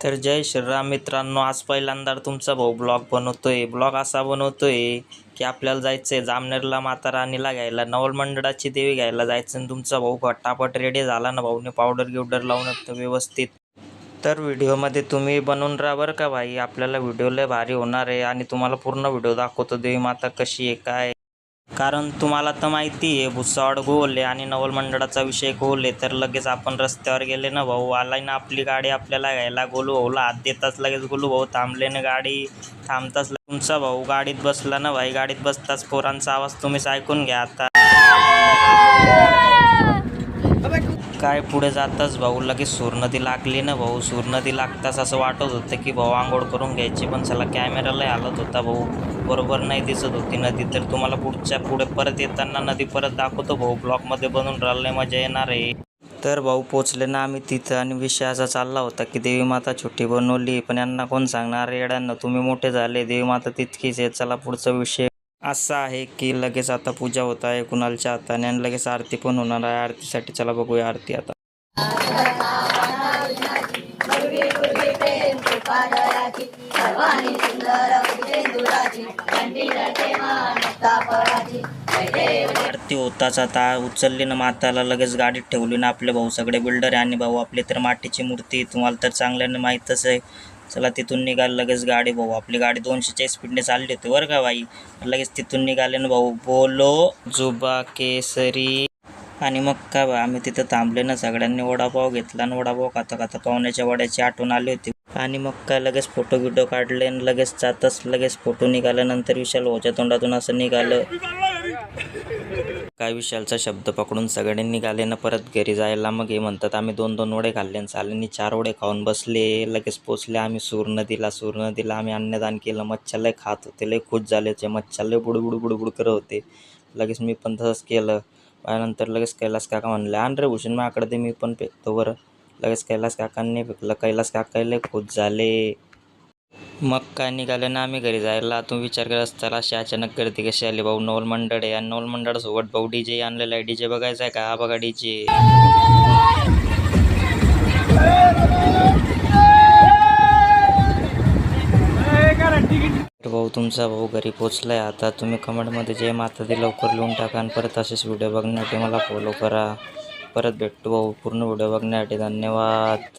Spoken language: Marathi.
तर जय श्रीराम मित्रांनो, आज पहिल्यांदा तुमचा भाऊ ब्लॉग बनवतोय. ब्लॉग असा बनवतोय की आपल्याला जायचं आहे जामनेरला माता राणीला घ्यायला, नवल मंडळाची देवी घ्यायला जायचं. आणि तुमचा भाऊ फटाफट रेडी झाला ना भाऊने, पावडर गिवडर लावून एकदम व्यवस्थित. तर व्हिडिओमध्ये तुम्ही बनवून राहा बरं का भाई, आपल्याला व्हिडिओ लय भारी होणार आहे. आणि तुम्हाला पूर्ण व्हिडिओ दाखवतो देवी माता कशी आहे काय. कारण तुम्हाला तर माहिती आहे भुसावळ गोल आहे आणि नवल मंडळाचा विषय गोल आहे. तर लगेच आपण रस्त्यावर गेले ना भाऊ, आलाय ना आपली गाडी आपल्याला घ्यायला. गोलू भाऊला हात देताच लगेच गोलू भाऊ थांबले ना, गाडी थांबताच तुमचा भाऊ गाडीत बसला ना भाई. गाडीत बसताच पोरांचा आवाज तुम्हीच ऐकून घ्या आता. काय पुढे जाताच भाऊ लगेच सूरनदी लागली ना भाऊ. सूरनदी लागताच असं वाटत होतं की भाऊ आंघोळ करून घ्यायची, पण चला कॅमेराला हालत होता भाऊ, बरोबर नाही दिसत होती नदी. तर तुम्हाला पुढे परत येताना नदी परत दाखवतो भाऊ. ब्लॉकमध्ये बनवून राहिलं, मजा येणार आहे. तर भाऊ पोचले ना आम्ही तिथं, आणि विषय असा चालला होता की देवी माता छोटी बनवली, पण यांना कोण सांगणार येड्यांना, तुम्ही मोठे झाले, देवी माता तितकीच आहे. चला पुढचा विषय असा आहे की लगेच आता पूजा होत आहे कुणालच्या हाताने, आणि लगेच आरती पण होणार आहे. आरतीसाठी चला बघूया आरती आता. आरती होताच आता उचलली ना माताला, लगेच गाडीत ठेवली ना आपले भाऊ. सगळे बिल्डर आहे आणि भाऊ आपली तर मातीची मूर्ती तुम्हाला तर चांगल्याने माहीतच आहे. चला तिथून निघाल लगेच गाडी भाऊ. आपली गाडी 200च्या स्पीडने चालली होती बरं का बाई. लगेच तिथून निघाले ना भाऊ, बोलो जुबा केसरी. आणि मग काय बा, आम्ही तिथं थांबले ना, सगळ्यांनी वडापाव घेतला आणि वडापाव खाता खाता पाहुण्याच्या वड्याची आठवण आली होती. आणि मग काय लगेच फोटो गिटो काढले आणि लगेच जातच लगेच फोटो निघाल्यानंतर विशाल भाऊच्या तोंडातून असं निघालं काय, विशालचा शब्द पकडून सगळे निघाले ना परत घरी जायला. मग हे म्हणतात आम्ही 2-2 वडे खाल्ले आणि चालेनी 4 वडे खाऊन बसले. लगेच पोचले आम्ही सूरनदीला आम्ही अन्नदान केलं. मच्छा लय खात होते, लय खुश झाले होते, मच्छा लय बुडबुड करत होते. लगेच मी पण तसंच केलं. त्यानंतर लगेच कैलास काका म्हणले आण रे भूषण माझ्याकडे दे, मी पण फेकतो बरं. लगेच कैलास काकांनी फेकलं. कैलास काका लय खुश झाले. मग काय निघाले ना आम्ही घरी जायला. तुम्ही विचार करत असताल अशी अचानक गर्दी कशी आली भाऊ. नवल मंडळ आहे आणि नवल मंडळासोबत भाऊ डीजे आणलेला आहे. डीजे बघायचा आहे का? हा बघा डीजे. भाऊ तुमचा भाऊ घरी पोचलाय आता. तुम्ही कमेंटमध्ये जय माता दी लवकर लिहून टाका आणि परत असेच व्हिडिओ बघण्यासाठी मला फॉलो करा. परत भेटतो भाऊ पूर्ण व्हिडिओ बघण्यासाठी. धन्यवाद.